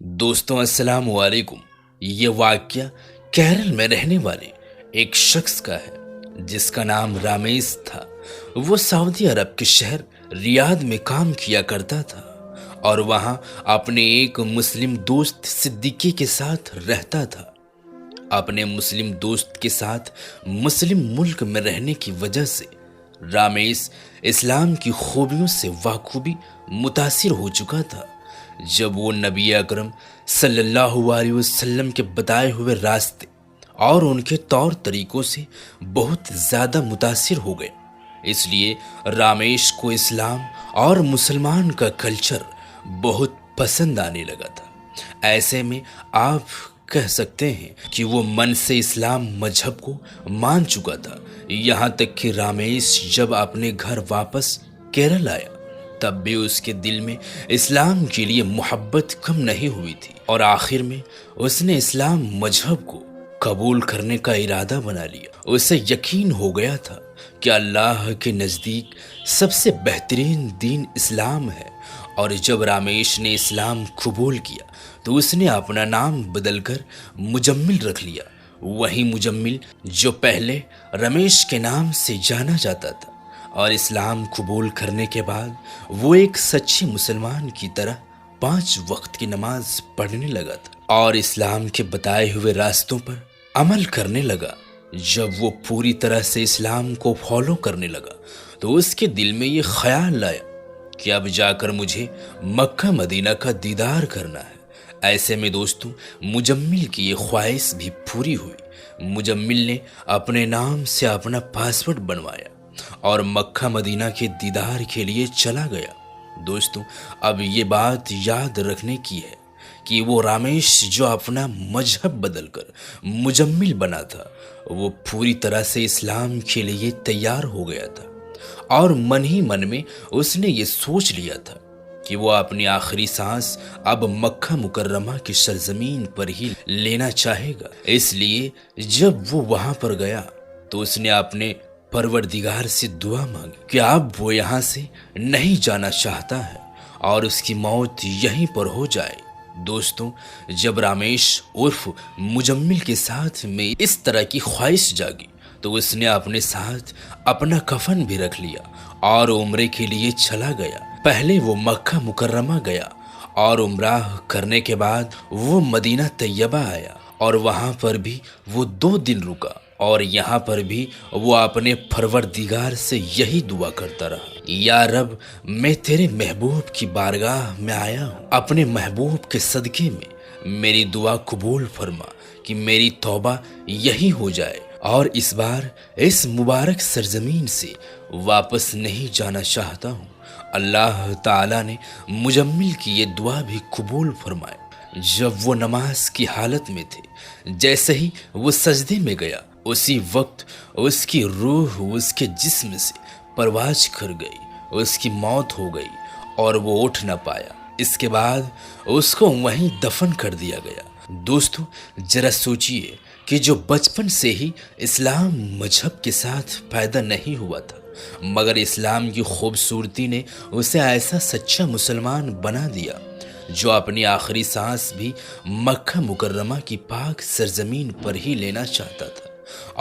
دوستوں السلام علیکم۔ یہ واقعہ کیرل میں رہنے والے ایک شخص کا ہے جس کا نام رامیش تھا۔ وہ سعودی عرب کے شہر ریاض میں کام کیا کرتا تھا اور وہاں اپنے ایک مسلم دوست صدیقی کے ساتھ رہتا تھا۔ اپنے مسلم دوست کے ساتھ مسلم ملک میں رہنے کی وجہ سے رامیش اسلام کی خوبیوں سے بخوبی متاثر ہو چکا تھا۔ جب وہ نبی اکرم صلی اللہ علیہ وسلم کے بتائے ہوئے راستے اور ان کے طور طریقوں سے بہت زیادہ متاثر ہو گئے، اس لیے رامیش کو اسلام اور مسلمان کا کلچر بہت پسند آنے لگا تھا۔ ایسے میں آپ کہہ سکتے ہیں کہ وہ من سے اسلام مذہب کو مان چکا تھا۔ یہاں تک کہ رامیش جب اپنے گھر واپس کیرل آیا تب بھی اس کے دل میں اسلام کے لیے محبت کم نہیں ہوئی تھی، اور آخر میں اس نے اسلام مذہب کو قبول کرنے کا ارادہ بنا لیا۔ اسے یقین ہو گیا تھا کہ اللہ کے نزدیک سب سے بہترین دین اسلام ہے، اور جب رامیش نے اسلام قبول کیا تو اس نے اپنا نام بدل کر مجمل رکھ لیا، وہی مجمل جو پہلے رمیش کے نام سے جانا جاتا تھا۔ اور اسلام قبول کرنے کے بعد وہ ایک سچے مسلمان کی طرح 5 وقت کی نماز پڑھنے لگا تھا اور اسلام کے بتائے ہوئے راستوں پر عمل کرنے لگا۔ جب وہ پوری طرح سے اسلام کو فالو کرنے لگا تو اس کے دل میں یہ خیال آیا کہ اب جا کر مجھے مکہ مدینہ کا دیدار کرنا ہے۔ ایسے میں دوستوں مجمل کی یہ خواہش بھی پوری ہوئی۔ مجمل نے اپنے نام سے اپنا پاسورڈ بنوایا اور مکہ مدینہ کے دیدار کے لیے چلا گیا۔ دوستوں اب یہ بات یاد رکھنے کی ہے کہ وہ رامیش جو اپنا مذہب بدل کر مجمل بنا تھا، وہ پوری طرح سے اسلام کے لیے تیار ہو گیا تھا، اور من ہی من میں اس نے یہ سوچ لیا تھا کہ وہ اپنی آخری سانس اب مکہ مکرمہ کی سرزمین پر ہی لینا چاہے گا۔ اس لیے جب وہ وہاں پر گیا تو اس نے اپنے پروردگار سے دعا مانگی کہ اب وہ یہاں سے نہیں جانا چاہتا ہے اور اس کی موت یہیں پر ہو جائے۔ دوستوں جب رامیش عرف مجمل کے ساتھ میں اس طرح کی خواہش جاگی تو اس نے اپنے ساتھ اپنا کفن بھی رکھ لیا اور عمرے کے لیے چلا گیا۔ پہلے وہ مکہ مکرمہ گیا اور عمرہ کرنے کے بعد وہ مدینہ طیبہ آیا، اور وہاں پر بھی وہ 2 دن رکا، اور یہاں پر بھی وہ اپنے پروردگار سے یہی دعا کرتا رہا، یا رب میں تیرے محبوب کی بارگاہ میں آیا ہوں، اپنے محبوب کے صدقے میں میری دعا قبول فرما کہ میری توبہ یہی ہو جائے اور اس بار اس مبارک سرزمین سے واپس نہیں جانا چاہتا ہوں۔ اللہ تعالیٰ نے مجمل کی یہ دعا بھی قبول فرمائی۔ جب وہ نماز کی حالت میں تھے، جیسے ہی وہ سجدے میں گیا اسی وقت اس کی روح اس کے جسم سے پرواز کر گئی، اس کی موت ہو گئی اور وہ اٹھ نہ پایا۔ اس کے بعد اس کو وہیں دفن کر دیا گیا۔ دوستو ذرا سوچئے کہ جو بچپن سے ہی اسلام مذہب کے ساتھ پیدا نہیں ہوا تھا، مگر اسلام کی خوبصورتی نے اسے ایسا سچا مسلمان بنا دیا جو اپنی آخری سانس بھی مکہ مکرمہ کی پاک سرزمین پر ہی لینا چاہتا تھا،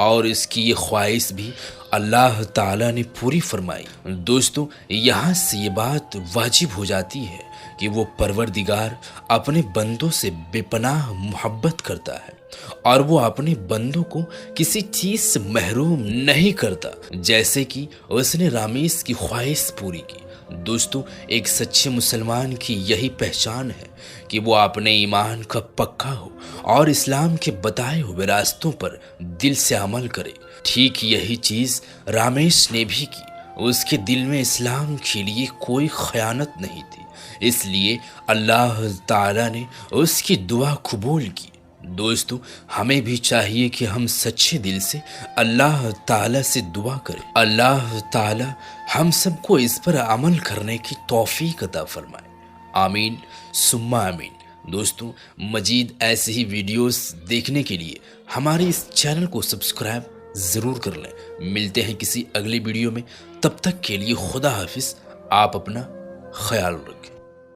اور اس کی یہ خواہش بھی اللہ تعالیٰ نے پوری فرمائی۔ دوستو یہاں سے یہ بات واجب ہو جاتی ہے کہ وہ پروردگار اپنے بندوں سے بے پناہ محبت کرتا ہے، اور وہ اپنے بندوں کو کسی چیز سے محروم نہیں کرتا، جیسے کہ اس نے رامیش کی خواہش پوری کی۔ دوستو ایک سچے مسلمان کی یہی پہچان ہے کہ وہ اپنے ایمان کا پکا ہو اور اسلام کے بتائے ہوئے راستوں پر دل سے عمل کرے۔ ٹھیک یہی چیز رامیش نے بھی کی۔ اس کے دل میں اسلام کے لیے کوئی خیانت نہیں تھی، اس لیے اللہ تعالیٰ نے اس کی دعا قبول کی۔ دوستو ہمیں بھی چاہیے کہ ہم سچے دل سے اللہ تعالیٰ سے دعا کریں، اللہ تعالیٰ ہم سب کو اس پر عمل کرنے کی توفیق عطا فرمائے۔ آمین ثم آمین۔ دوستو مزید ایسے ہی ویڈیوز دیکھنے کے لیے ہمارے اس چینل کو سبسکرائب ضرور کر لیں۔ ملتے ہیں کسی اگلی ویڈیو میں، تب تک کے لیے خدا حافظ۔ آپ اپنا خیال رکھیں۔